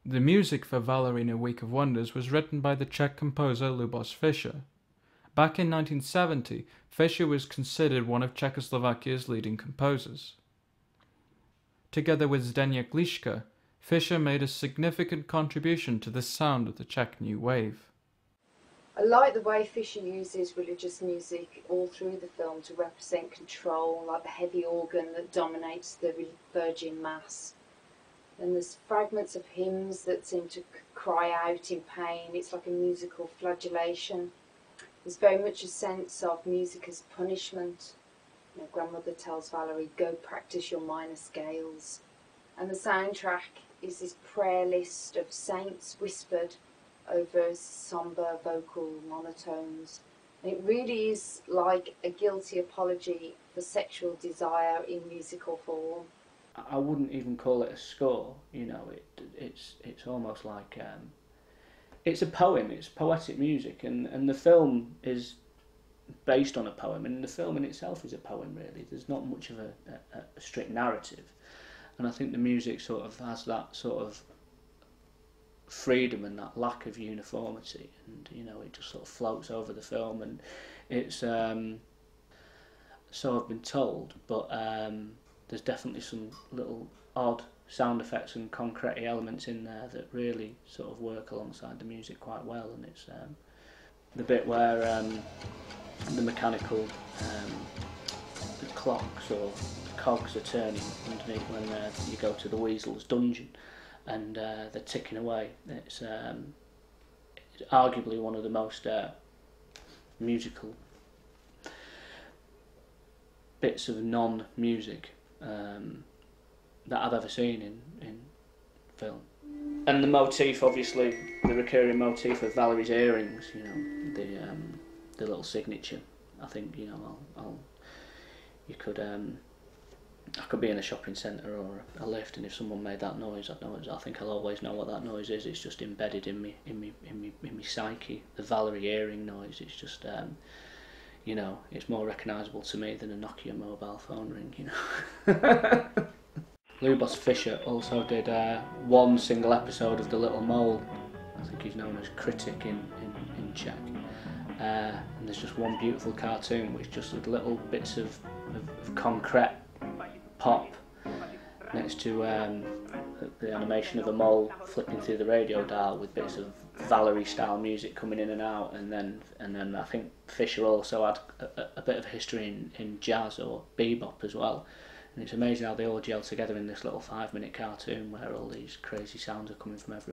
The music for Valerie in A Week of Wonders was written by the Czech composer Lubos Fiser. Back in 1970, Fiser was considered one of Czechoslovakia's leading composers. Together with Zdeněk Liška, Fiser made a significant contribution to the sound of the Czech New Wave. I like the way Fiser uses religious music all through the film to represent control, like the heavy organ that dominates the Virgin Mass. And there's fragments of hymns that seem to cry out in pain. It's like a musical flagellation. There's very much a sense of music as punishment. Grandmother tells Valerie, go practice your minor scales. And the soundtrack is this prayer list of saints whispered over sombre vocal monotones. And it really is like a guilty apology for sexual desire in musical form. I wouldn't even call it a score, it's almost like, it's a poem, it's poetic music, and the film is based on a poem, and the film in itself is a poem really. There's not much of a strict narrative, and I think the music sort of has that sort of freedom and that lack of uniformity, and it just sort of floats over the film, and it's so I've been told, but there's definitely some little odd sound effects and concrete elements in there that really sort of work alongside the music quite well, and it's the bit where the mechanical the clocks or cogs are turning underneath when you go to the Weasel's dungeon, and they're ticking away. It's arguably one of the most musical bits of non-music that I've ever seen in film. And the motif, obviously, the recurring motif of Valerie's earrings, the little signature. I think I could be in a shopping centre or a lift, and if someone made that noise, I think I'll always know what that noise is. It's just embedded in me psyche. The Valerie earring noise. It's just it's more recognisable to me than a Nokia mobile phone ring. Lubos Fiser also did one single episode of The Little Mole. I think he's known as Critic in Czech. And there's just one beautiful cartoon which just with little bits of concrete pop next to the animation of a mole flipping through the radio dial with bits of Valerie style music coming in and out, and then I think Fiser also had a bit of history in jazz or bebop as well, and it's amazing how they all gel together in this little 5-minute cartoon where all these crazy sounds are coming from everywhere.